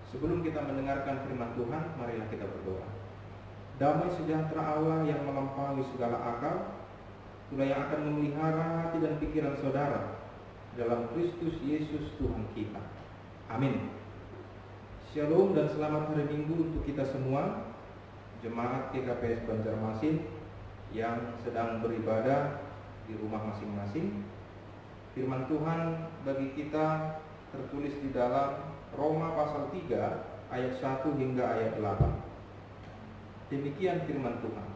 Sebelum kita mendengarkan firman Tuhan, marilah kita berdoa. Damai sejahtera Allah yang melampaui segala akal, itulah yang akan memelihara hati dan pikiran saudara dalam Kristus Yesus Tuhan kita. Amin. Shalom dan selamat hari Minggu untuk kita semua, jemaat GKPS Banjarmasin yang sedang beribadah di rumah masing-masing. Firman Tuhan bagi kita tertulis di dalam Roma pasal 3 ayat 1 hingga ayat 8. Demikian firman Tuhan.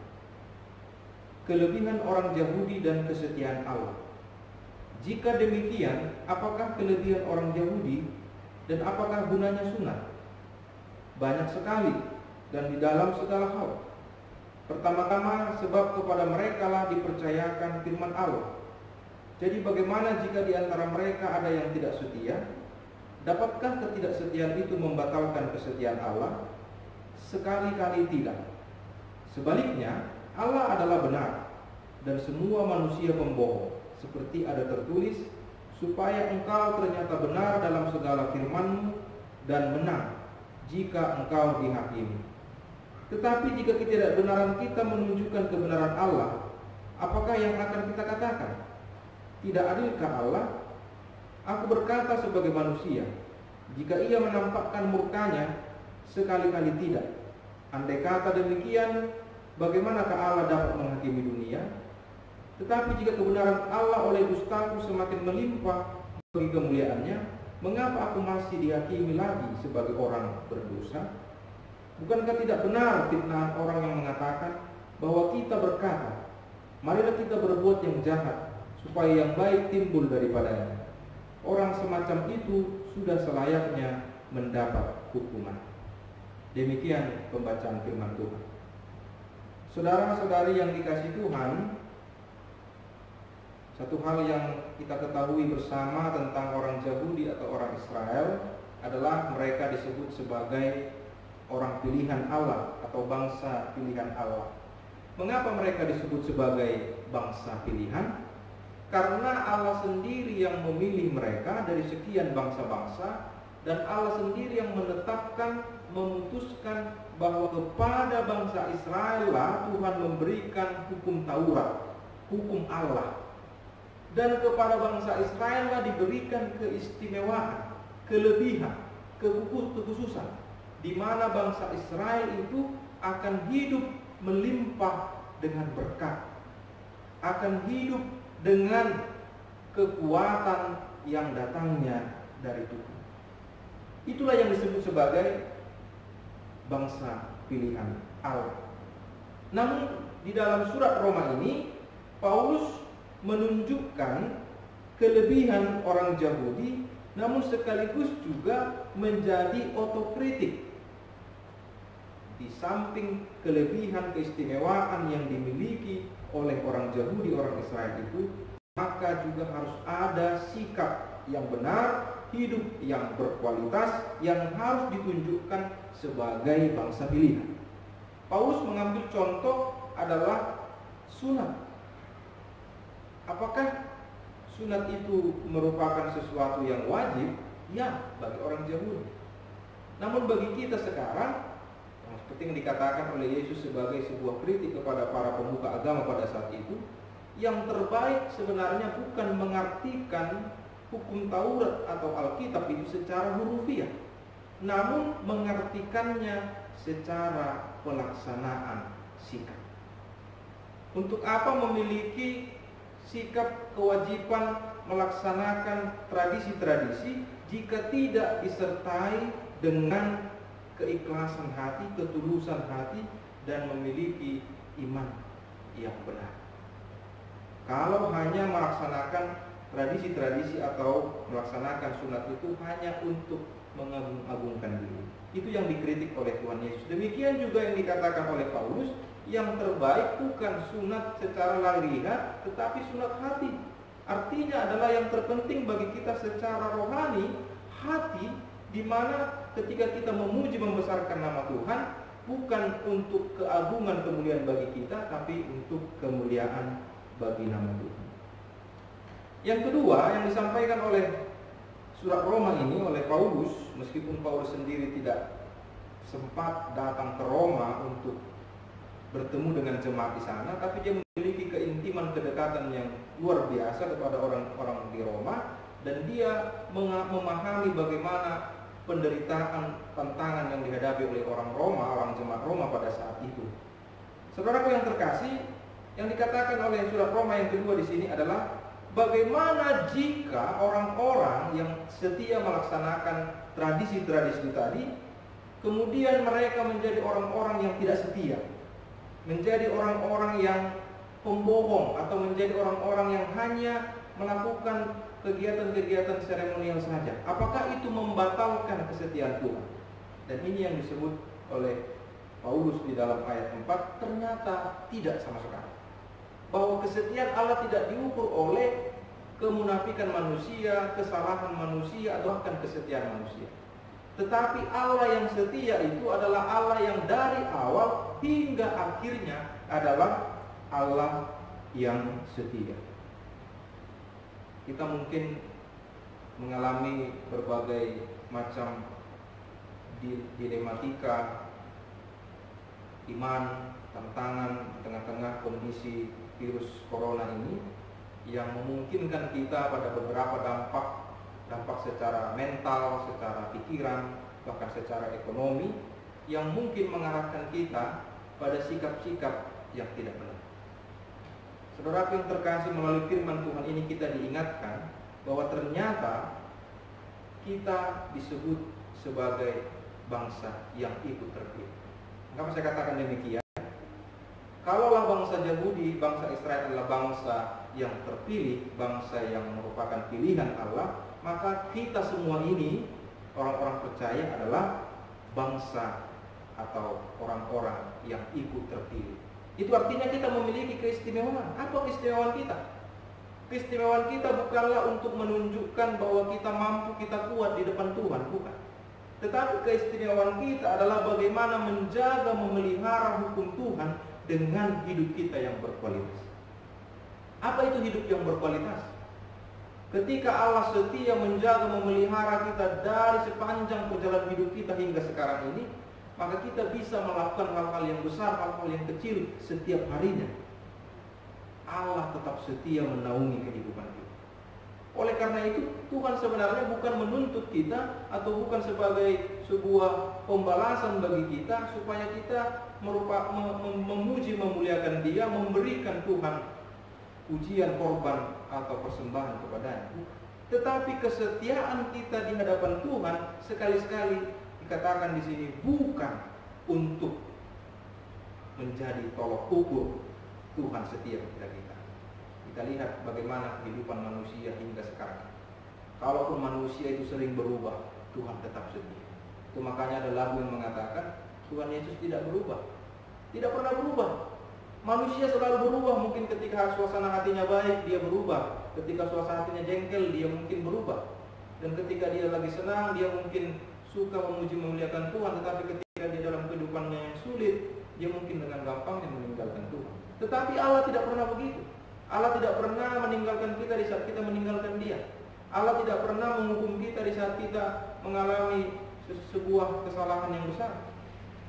Kelebihan orang Yahudi dan kesetiaan Allah. Jika demikian, apakah kelebihan orang Yahudi dan apakah gunanya sunat? Banyak sekali dan di dalam segala hal. Pertama-tama sebab kepada mereka lah dipercayakan firman Allah. Jadi bagaimana jika di antara mereka ada yang tidak setia? Dapatkah ketidaksetiaan itu membatalkan kesetiaan Allah? Sekali-kali tidak. Sebaliknya, Allah adalah benar dan semua manusia pembohong, seperti ada tertulis, supaya engkau ternyata benar dalam segala firman-Mu dan menang jika engkau dihakimi. Tetapi jika ketidakbenaran kita menunjukkan kebenaran Allah, apakah yang akan kita katakan? Tidak adilkah Allah? Aku berkata sebagai manusia, jika ia menampakkan murkanya, sekali-kali tidak. Andai kata demikian, bagaimanakah Allah dapat menghakimi dunia? Tetapi jika kebenaran Allah oleh dustaku semakin melimpah bagi kemuliaannya, mengapa aku masih dihakimi lagi sebagai orang berdosa? Bukankah tidak benar fitnahan orang yang mengatakan bahwa kita berkata, marilah kita berbuat yang jahat, supaya yang baik timbul daripadanya. Orang semacam itu sudah selayaknya mendapat hukuman. Demikian pembacaan firman Tuhan. Saudara-saudari yang dikasihi Tuhan, satu hal yang kita ketahui bersama tentang orang Yahudi atau orang Israel adalah mereka disebut sebagai orang pilihan Allah atau bangsa pilihan Allah. Mengapa mereka disebut sebagai bangsa pilihan? Karena Allah sendiri yang memilih mereka dari sekian bangsa-bangsa, dan Allah sendiri yang menetapkan, memutuskan bahwa kepada bangsa Israel lah Tuhan memberikan hukum Taurat, hukum Allah. Dan kepada bangsa Israel lah diberikan keistimewaan, kelebihan, kekhususan, di mana bangsa Israel itu akan hidup melimpah dengan berkat, akan hidup dengan kekuatan yang datangnya dari Tuhan. Itulah yang disebut sebagai bangsa pilihan Allah. Namun di dalam surat Roma ini, Paulus menunjukkan kelebihan orang Yahudi, namun sekaligus juga menjadi otokritik. Di samping kelebihan keistimewaan yang dimiliki oleh orang Yahudi, orang Israel itu, maka juga harus ada sikap yang benar, hidup yang berkualitas, yang harus ditunjukkan sebagai bangsa pilihan. Paulus mengambil contoh adalah sunat. Apakah sunat itu merupakan sesuatu yang wajib? Ya, bagi orang Yahudi. Namun bagi kita sekarang, seperti yang dikatakan oleh Yesus sebagai sebuah kritik kepada para pemuka agama pada saat itu, yang terbaik sebenarnya bukan mengartikan hukum Taurat atau Alkitab itu secara hurufiah, namun mengartikannya secara pelaksanaan sikap. Untuk apa memiliki sikap kewajiban melaksanakan tradisi-tradisi jika tidak disertai dengan keikhlasan hati, ketulusan hati, dan memiliki iman yang benar? Kalau hanya melaksanakan tradisi-tradisi atau melaksanakan sunat itu hanya untuk mengagung-agungkan diri, itu yang dikritik oleh Tuhan Yesus. Demikian juga yang dikatakan oleh Paulus, yang terbaik bukan sunat secara lahiriah, tetapi sunat hati. Artinya adalah yang terpenting bagi kita secara rohani, hati, di mana ketika kita memuji membesarkan nama Tuhan, bukan untuk keagungan kemuliaan bagi kita, tapi untuk kemuliaan bagi nama Tuhan. Yang kedua yang disampaikan oleh surat Roma ini oleh Paulus, meskipun Paulus sendiri tidak sempat datang ke Roma untuk bertemu dengan jemaat di sana, tapi dia memiliki keintiman kedekatan yang luar biasa kepada orang-orang di Roma, dan dia memahami bagaimana penderitaan, tantangan yang dihadapi oleh orang Roma, orang jemaat Roma pada saat itu. Saudaraku yang terkasih, yang dikatakan oleh surat Roma yang kedua di sini adalah bagaimana jika orang-orang yang setia melaksanakan tradisi-tradisi tadi, kemudian mereka menjadi orang-orang yang tidak setia, menjadi orang-orang yang pembohong, atau menjadi orang-orang yang hanya melakukan kegiatan-kegiatan seremonial saja. Apakah itu membatalkan kesetiaan Tuhan? Dan ini yang disebut oleh Paulus di dalam ayat 4, ternyata tidak sama sekali. Bahwa kesetiaan Allah tidak diukur oleh kemunafikan manusia, kesalahan manusia, atau bahkan kesetiaan manusia. Tetapi Allah yang setia itu adalah Allah yang dari awal hingga akhirnya adalah Allah yang setia. Kita mungkin mengalami berbagai macam dilematika iman, tantangan di tengah-tengah kondisi virus corona ini, yang memungkinkan kita pada beberapa dampak secara mental, secara pikiran, bahkan secara ekonomi, yang mungkin mengarahkan kita pada sikap-sikap yang tidak benar. Saudara yang terkasih, melalui firman Tuhan ini kita diingatkan bahwa ternyata kita disebut sebagai bangsa yang ikut terpilih. Kenapa saya katakan demikian? Kalaulah bangsa Yahudi, bangsa Israel adalah bangsa yang terpilih, bangsa yang merupakan pilihan Allah, maka kita semua ini, orang-orang percaya, adalah bangsa atau orang-orang yang ikut terpilih. Itu artinya kita memiliki keistimewaan. Apa keistimewaan kita? Keistimewaan kita bukanlah untuk menunjukkan bahwa kita mampu, kita kuat di depan Tuhan, bukan. Tetapi keistimewaan kita adalah bagaimana menjaga, memelihara hukum Tuhan dengan hidup kita yang berkualitas. Apa itu hidup yang berkualitas? Ketika Allah setia menjaga, memelihara kita dari sepanjang perjalanan hidup kita hingga sekarang ini, maka kita bisa melakukan hal-hal yang besar, hal-hal yang kecil setiap harinya. Allah tetap setia menaungi kehidupan kita. Oleh karena itu, Tuhan sebenarnya bukan menuntut kita atau bukan sebagai sebuah pembalasan bagi kita supaya kita memuji, memuliakan Dia, memberikan Tuhan pujian, korban atau persembahan kepadanya. Tetapi kesetiaan kita di hadapan Tuhan sekali-sekali dikatakan di sini bukan untuk menjadi tolok ukur Tuhan setia kepada kita. Kita lihat bagaimana kehidupan manusia hingga sekarang. Kalaupun manusia itu sering berubah, Tuhan tetap setia. Itu makanya ada lagu yang mengatakan Tuhan Yesus tidak berubah, tidak pernah berubah. Manusia selalu berubah. Mungkin ketika suasana hatinya baik, dia berubah. Ketika suasana hatinya jengkel, dia mungkin berubah. Dan ketika dia lagi senang, dia mungkin suka memuji, memuliakan Tuhan. Tetapi ketika dia dalam kehidupannya yang sulit, dia mungkin dengan gampangnya meninggalkan Tuhan. Tetapi Allah tidak pernah begitu. Allah tidak pernah meninggalkan kita di saat kita meninggalkan Dia. Allah tidak pernah menghukum kita di saat kita mengalami sebuah kesalahan yang besar.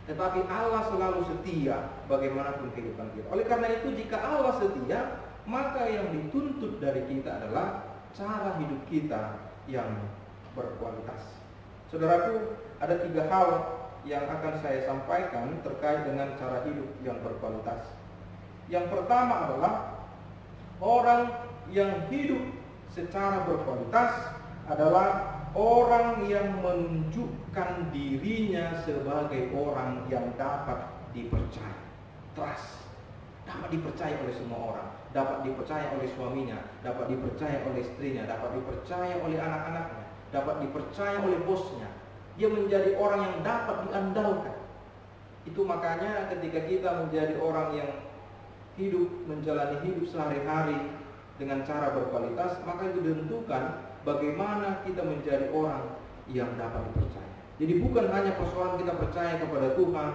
Tetapi Allah selalu setia bagaimanapun kehidupan kita. Oleh karena itu, jika Allah setia, maka yang dituntut dari kita adalah cara hidup kita yang berkualitas. Saudaraku, ada 3 hal yang akan saya sampaikan terkait dengan cara hidup yang berkualitas. Yang pertama adalah orang yang hidup secara berkualitas adalah orang yang menunjukkan dirinya sebagai orang yang dapat dipercaya. Trust. Dapat dipercaya oleh semua orang. Dapat dipercaya oleh suaminya, dapat dipercaya oleh istrinya, dapat dipercaya oleh anak-anaknya, dapat dipercaya oleh bosnya. Dia menjadi orang yang dapat diandalkan. Itu makanya ketika kita menjadi orang yang hidup, menjalani hidup sehari-hari dengan cara berkualitas, maka itu ditentukan bagaimana kita menjadi orang yang dapat dipercaya. Jadi bukan hanya persoalan kita percaya kepada Tuhan,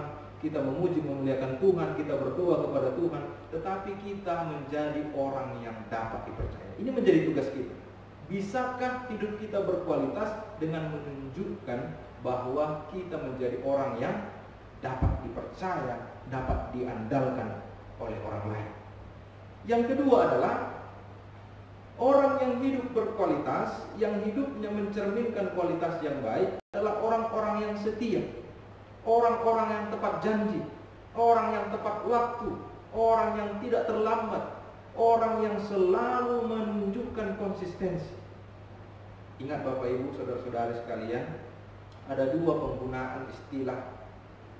kita memuji, memuliakan Tuhan, kita berdoa kepada Tuhan, tetapi kita menjadi orang yang dapat dipercaya. Ini menjadi tugas kita. Bisakah hidup kita berkualitas dengan menunjukkan bahwa kita menjadi orang yang dapat dipercaya, dapat diandalkan oleh orang lain. Yang kedua adalah orang yang hidup berkualitas, yang hidupnya mencerminkan kualitas yang baik adalah orang-orang yang setia, orang-orang yang tepat janji, orang yang tepat waktu, orang yang tidak terlambat, orang yang selalu menunjukkan konsistensi. Ingat Bapak Ibu, saudara-saudari sekalian, ada dua penggunaan istilah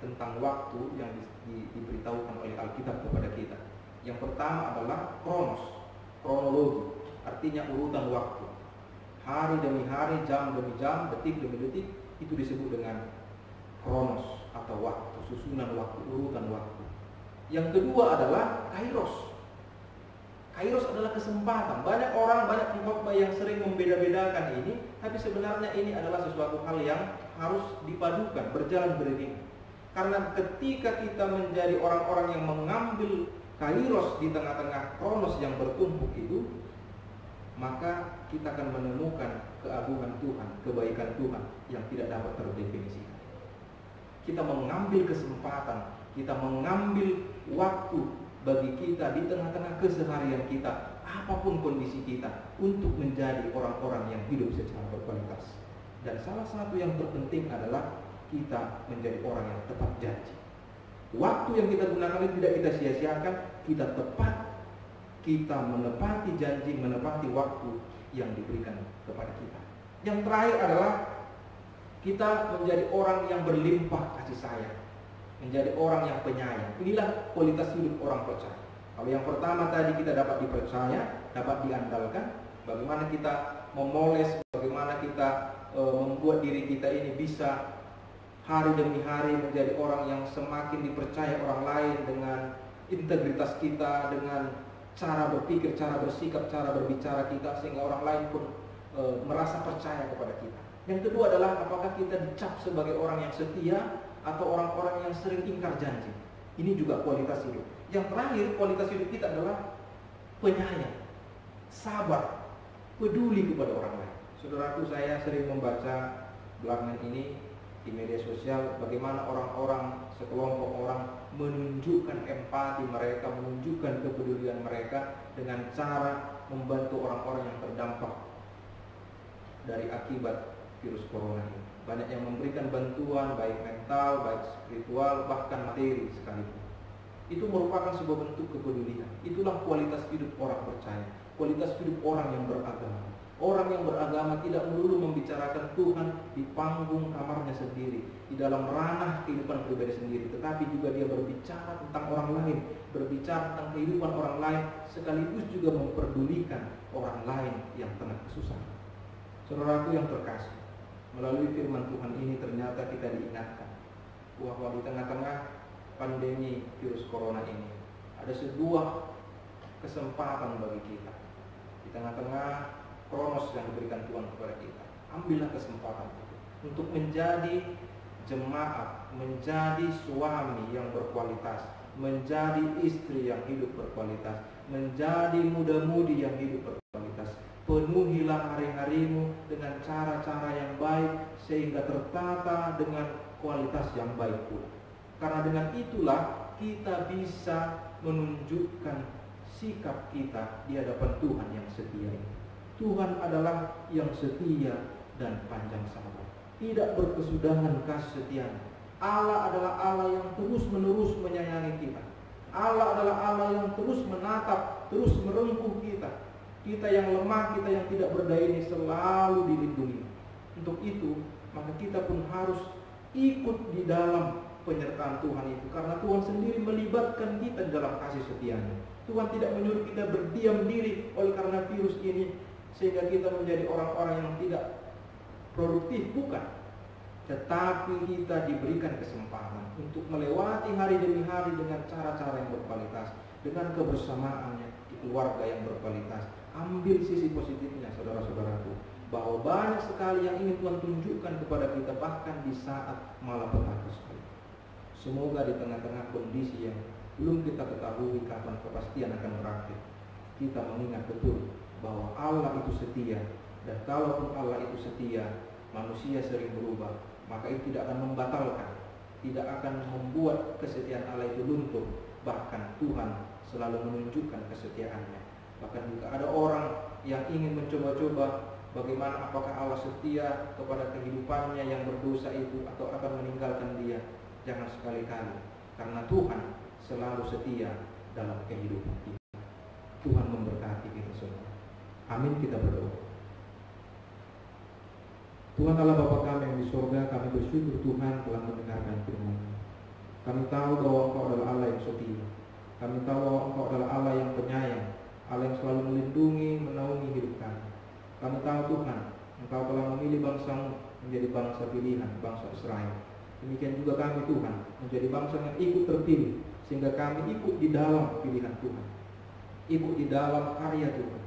tentang waktu yang diberitahukan oleh Alkitab kepada kita. Yang pertama adalah kronologi, artinya urutan waktu. Hari demi hari, jam demi jam, detik demi detik, itu disebut dengan kronos atau waktu, susunan waktu, urutan waktu. Yang kedua adalah kairos. Kairos adalah kesempatan. Banyak orang, banyak pengkhotbah yang sering membeda-bedakan ini, tapi sebenarnya ini adalah sesuatu hal yang harus dipadukan, berjalan beriringan. Karena ketika kita menjadi orang-orang yang mengambil kairos di tengah-tengah kronos yang bertumpuk itu, maka kita akan menemukan keagungan Tuhan, kebaikan Tuhan yang tidak dapat terdefinisikan. Kita mengambil kesempatan, kita mengambil waktu bagi kita di tengah-tengah keseharian kita, apapun kondisi kita, untuk menjadi orang-orang yang hidup secara berkualitas. Dan salah satu yang terpenting adalah kita menjadi orang yang tepat janji. Waktu yang kita gunakan itu tidak kita sia-siakan, kita tepat, kita menepati janji, menepati waktu yang diberikan kepada kita. Yang terakhir adalah kita menjadi orang yang berlimpah kasih sayang, menjadi orang yang penyayang. Inilah kualitas hidup orang percaya. Kalau yang pertama tadi kita dapat dipercaya, dapat diandalkan, bagaimana kita memoles, bagaimana kita membuat diri kita ini bisa hari demi hari menjadi orang yang semakin dipercaya orang lain dengan integritas kita, dengan cara berpikir, cara bersikap, cara berbicara kita, sehingga orang lain pun merasa percaya kepada kita. Yang kedua adalah apakah kita dicap sebagai orang yang setia atau orang-orang yang sering ingkar janji. Ini juga kualitas hidup. Yang terakhir, kualitas hidup kita adalah penyayang, sabar, peduli kepada orang lain. Saudaraku, saya sering membaca belakangan ini di media sosial bagaimana orang-orang, sekelompok orang menunjukkan empati mereka, menunjukkan kepedulian mereka dengan cara membantu orang-orang yang terdampak dari akibat virus corona ini. Banyak yang memberikan bantuan baik mental, baik spiritual, bahkan materi sekalipun. Itu merupakan sebuah bentuk kepedulian. Itulah kualitas hidup orang percaya, kualitas hidup orang yang beragama. Orang yang beragama tidak melulu membicarakan Tuhan di panggung kamarnya sendiri, di dalam ranah kehidupan pribadi sendiri, tetapi juga dia berbicara tentang orang lain, berbicara tentang kehidupan orang lain, sekaligus juga memperdulikan orang lain yang tengah kesusahan. Saudaraku yang terkasih, melalui firman Tuhan ini ternyata kita diingatkan bahwa di tengah-tengah pandemi virus corona ini ada sebuah kesempatan bagi kita. Di tengah-tengah kronos yang diberikan Tuhan kepada kita, ambillah kesempatan itu untuk menjadi jemaat, menjadi suami yang berkualitas, menjadi istri yang hidup berkualitas, menjadi muda-mudi yang hidup berkualitas. Penuhilah hari-harimu dengan cara-cara yang baik sehingga tertata dengan kualitas yang baik pula. Karena dengan itulah kita bisa menunjukkan sikap kita di hadapan Tuhan yang setia ini. Tuhan adalah yang setia dan panjang sabar, tidak berkesudahan kasih setianya. Allah adalah Allah yang terus-menerus menyayangi kita. Allah adalah Allah yang terus menatap, terus merengkuh kita. Kita yang lemah, kita yang tidak berdaya ini selalu dilindungi. Untuk itu, maka kita pun harus ikut di dalam penyertaan Tuhan itu, karena Tuhan sendiri melibatkan kita dalam kasih setianya. Tuhan tidak menyuruh kita berdiam diri oleh karena virus ini sehingga kita menjadi orang-orang yang tidak produktif, bukan. Tetapi kita diberikan kesempatan untuk melewati hari demi hari dengan cara-cara yang berkualitas, dengan kebersamaannya di keluarga yang berkualitas. Ambil sisi positifnya, saudara-saudaraku, bahwa banyak sekali yang ingin Tuhan tunjukkan kepada kita bahkan di saat malapetaka sekali. Semoga di tengah-tengah kondisi yang belum kita ketahui kapan kepastian akan berakhir, kita mengingat betul bahwa Allah itu setia Dan kalaupun Allah itu setia, manusia sering berubah, maka itu tidak akan membatalkan, tidak akan membuat kesetiaan Allah itu luntur. Bahkan Tuhan selalu menunjukkan kesetiaannya. Bahkan jika ada orang yang ingin mencoba-coba bagaimana apakah Allah setia kepada kehidupannya yang berdosa itu atau akan meninggalkan dia, jangan sekali-kali, karena Tuhan selalu setia dalam kehidupan kita. Tuhan memberkati kita semua. Amin. Kita berdoa. Tuhan Allah Bapa kami yang di surga, kami bersyukur Tuhan telah mendengarkan firman-Mu. Kami tahu bahwa Engkau adalah Allah yang setia. Kami tahu bahwa Engkau adalah Allah yang penyayang, Allah yang selalu melindungi, menaungi hidup kami. Kami tahu Tuhan, Engkau telah memilih bangsa-Mu menjadi bangsa pilihan, bangsa Israel. Demikian juga kami Tuhan, menjadi bangsa yang ikut terpilih, sehingga kami ikut di dalam pilihan Tuhan, ikut di dalam karya Tuhan,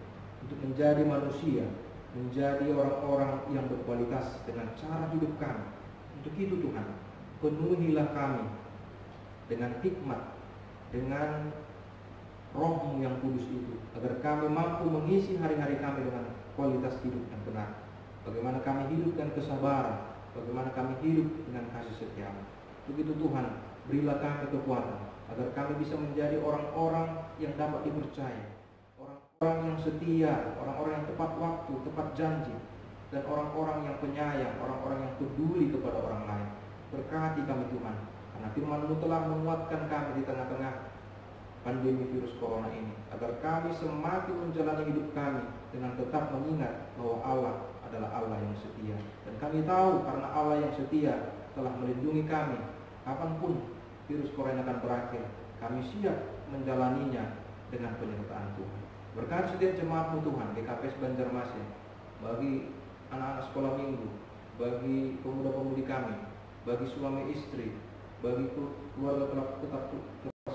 untuk menjadi manusia, menjadi orang-orang yang berkualitas dengan cara hidup kami. Untuk itu Tuhan, penuhilah kami dengan hikmat, dengan Roh-Mu yang kudus itu, agar kami mampu mengisi hari-hari kami dengan kualitas hidup yang benar. Bagaimana kami hidup dengan kesabaran, bagaimana kami hidup dengan kasih setia-Mu. Begitu Tuhan, berilah kami kekuatan, agar kami bisa menjadi orang-orang yang dapat dipercaya, orang yang setia, orang-orang yang tepat waktu, tepat janji, dan orang-orang yang penyayang, orang-orang yang peduli kepada orang lain. Berkati kami Tuhan, karena firman-Mu telah menguatkan kami di tengah-tengah pandemi virus corona ini, agar kami semakin menjalani hidup kami dengan tetap mengingat bahwa Allah adalah Allah yang setia. Dan kami tahu karena Allah yang setia telah melindungi kami, kapanpun virus corona akan berakhir, kami siap menjalaninya dengan penyertaan Tuhan. Berkati setiap jemaat-Mu Tuhan, GKPS Banjarmasin, bagi anak-anak sekolah minggu, bagi pemuda-pemudi kami, bagi suami istri, bagi keluarga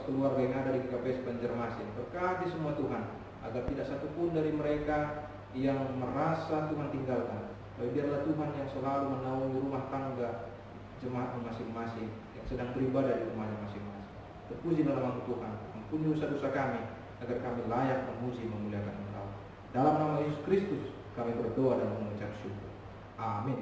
keluarga yang ada di GKPS Banjarmasin. Berkati semua Tuhan, agar tidak satupun dari mereka yang merasa Tuhan tinggalkan. Tapi biarlah Tuhan yang selalu menaungi rumah tangga jemaat masing-masing yang sedang beribadah di rumahnya masing-masing. Terpuji dalam nama Tuhan, ampuni dosa-dosa kami, agar kami layak memuji memuliakan Engkau. Dalam nama Yesus Kristus kami berdoa dan mengucap syukur. Amin.